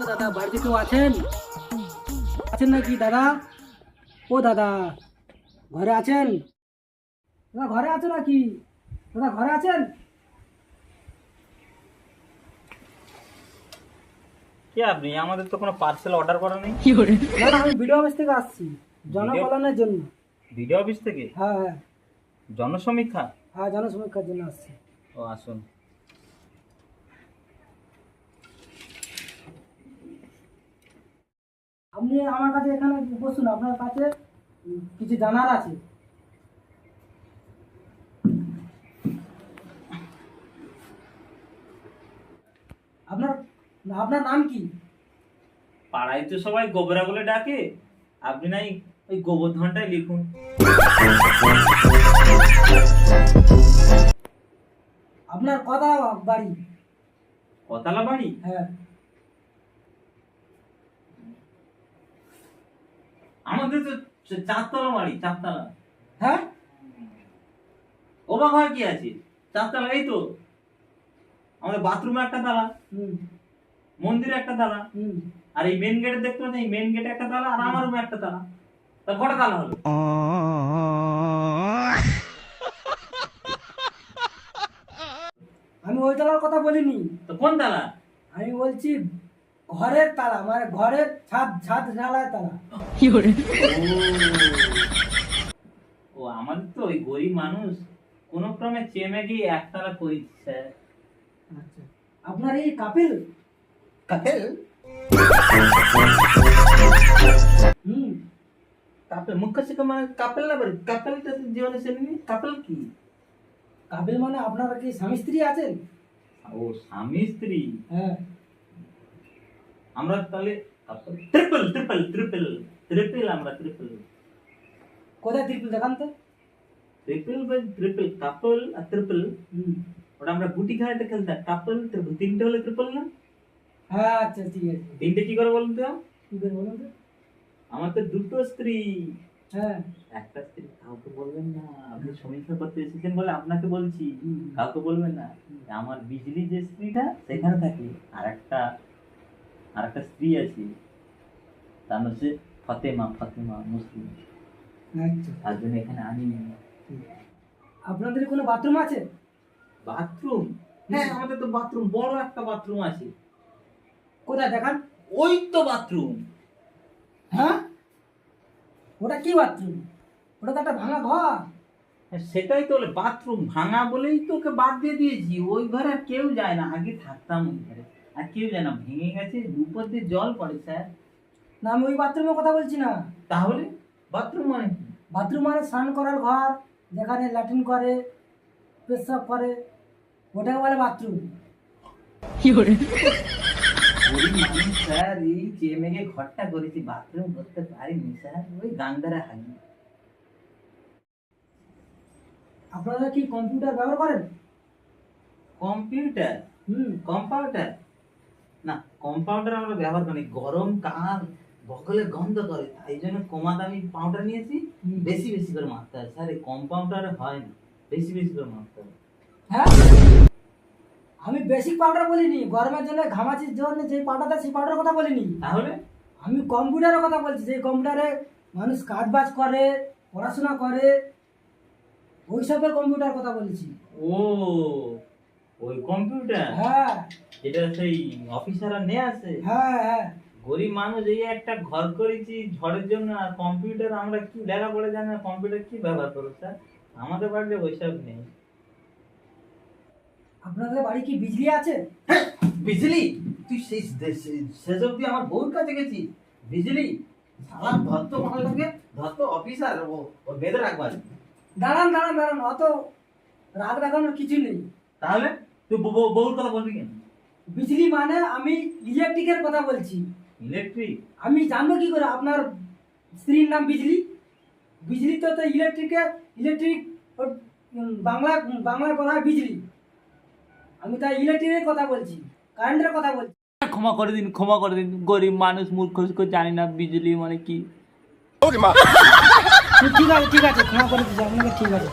দাদা বাড়িতে কেউ আছেন? আছেন নাকি দাদা? ও দাদা ঘরে আছেন? দাদা ঘরে আছো নাকি? দাদা ঘরে আছেন? কে আপনি? আমাদের তো কোনো পার্সেল অর্ডার করা নেই। দাদা আমি ভিডিও অফিস থেকে আসছি জনকল্যাণের জন্য। ভিডিও অফিস থেকে? হ্যাঁ হ্যাঁ জনসমীক্ষা? হ্যাঁ জনসমীক্ষার জন্য আসছি। ও আসুন। আপনি আমার কাছে এখানে বসুন, আপনার কাছে কিছু জানার আছে। আপনার আপনার নাম কি? পাড়ায় তো সবাই গোবরা বলে ডাকে, আপনি নাই ওই গোবর্ধনটাই লিখুন। আপনার কথা বাড়ি? কতালা বাড়ি? হ্যাঁ। আমাদের তো চারতলা বাড়ি, চারতলা। হ্যাঁ অবাক হয় কি আছে? চারতলা, এই তো আমাদের বাথরুমে একটা তালা, হুম মন্দিরে একটা তালা, হুম আর এই মেন গেটে দেখতে পাচ্ছেন, এই মেন গেটে একটা তালা, আর আমার রুমে একটা তালা। তা কটা তালা হলো? আমি ওই তালার কথা বলিনি, তো কোন তালা? আমি বলছি ঘরের তালা, মানে ঘরের ছাদ ছাদ ঢালায় তালা। ও আমাদের তো ওই গরিব মানুষ, কোন ক্রমে চেমে গিয়ে একতলা করেছি স্যার। আচ্ছা আপনার এই কাপিল? কাপেল? হুম কাপেল মুখ্য শিক্ষা মানে কাপেল না বাড়ি? কাপেলটা তো জীবনে শুনিনি। কাপেল কি? কাপিল মানে আপনার কি স্বামী স্ত্রী আছেন? ও স্বামী স্ত্রী। হ্যাঁ। আমরা তাহলে ট্রিপল ট্রিপল ট্রিপল ট্রিপল, আমরা ট্রিপল। কোথায় ত্রিপুল দেখান তো? ট্রিপল বাই ট্রিপল, কাপল আর ট্রিপল। হুম ওটা আমরা গুটি খেলাতে খেলতাম, কাপল ট্রিপল, তিনটে হলে ট্রিপল না? হ্যাঁ আচ্ছা ঠিক আছে। তিনটে কি করে বলুন তো? কি করে বলুন তো? আমার তো দুটো স্ত্রী। হ্যাঁ একটা স্ত্রী কাউকে বলবেন না, আপনি সমীক্ষা করতে এসেছেন বলে আপনাকে বলছি, কাউকে বলবেন না। আমার বিজলি যে স্ত্রীটা সেখানে থাকে, আর একটা স্ত্রী আছে, তার নাম হচ্ছে ফতেমা। ফতেমা মুসলিম, আচ্ছা। তার জন্য এখানে আনি। আপনাদের কোনো বাথরুম আছে? বাথরুম? হ্যাঁ আমাদের তো বাথরুম, বড় একটা বাথরুম আছে। কোথায় দেখান? ওই তো বাথরুম। হ্যাঁ ওটা কি বাথরুম? ওটা তো একটা ভাঙা ঘর। সেটাই তো বলে বাথরুম ভাঙা বলেই তো ওকে বাদ দিয়ে দিয়েছি। ওই ঘরে আর কেউ যায় না, আগে থাকতাম ওই ঘরে, আর কেউ যায় না, ভেঙে গেছে, উপর দিয়ে জল পড়ে স্যার। না আমি ওই বাথরুমের কথা বলছি না। তাহলে বাথরুম মানে কি? বাথরুম মানে স্নান করার ঘর, যেখানে ল্যাট্রিন করে, পেশাব করে, ওটাকে বলে বাথরুম। গরিব মানুষ স্যার, এই চেয়ে ঘরটা করেছি, বাথরুম করতে পারিনি স্যার, ওই গাঙ্গারা হাগি। আপনারা কি কম্পিউটার ব্যবহার করেন? কম্পিউটার? কম্পাউন্ডার না, কম্পাউন্ডার আমরা ব্যবহার করি। গরম কাল বগলে গন্ধ করে, তাই জন্য কমা দামি পাউডার নিয়েছি, বেশি বেশি করে মারতে হয় স্যার। এই কম্পাউন্ডারে হয় না, বেশি বেশি করে মারতে হয়। হ্যাঁ আমি বেসিক পাউডার বলিনি, গরমের জন্য ঘামাচির জন্য যে পাউডারটা সেই পাউডারের কথা বলিনি। তাহলে আমি কম্পিউটারের কথা বলছি, যে কম্পিউটারে মানুষ কাজ বাজ করে, পড়াশোনা করে, ওই সবের কম্পিউটার কথা বলছি। ও ওই কম্পিউটার, হ্যাঁ যেটা সেই অফিসাররা নিয়ে আসে। হ্যাঁ হ্যাঁ। গরিব মানুষ, এই একটা ঘর করেছি ঝড়ের জন্য, আর কম্পিউটার আমরা কি লেখাপড়া জানি না, কম্পিউটার কি ব্যবহার করো স্যার? আমাদের বাড়িতে ওইসব নেই। আপনাদের বাড়ি কি বিজলি আছে? বিজলি? তুই শেষ অব্দি আমার বউর কাছে গেছি? বিজলি সালা ধত্ত মনে লাগে, ধত্ত অফিসার, ও বেঁধে রাখবার। দাঁড়ান দাঁড়ান দাঁড়ান, অত রাগ দেখানোর কিছু নেই। তাহলে তুই বউর কথা বলবি কেন? বিজলি মানে আমি ইলেকট্রিকের কথা বলছি। ইলেকট্রিক? আমি জানবো কি করে আপনার স্ত্রীর নাম বিজলি? বিজলি তো ইলেকট্রিক বাংলা বাংলায় বলা হয় বিজলি। আমি তাই ইলেকট্রিকের কথা বলছি, কারেন্টের কথা বলছি। ক্ষমা করে দিন, ক্ষমা করে দিন, গরিব মানুষ, মূর্খ জানি না বিজলি মানে কি। ঠিক আছে ঠিক আছে, ক্ষমা করে দিচ্ছি আপনাকে, ঠিক আছে।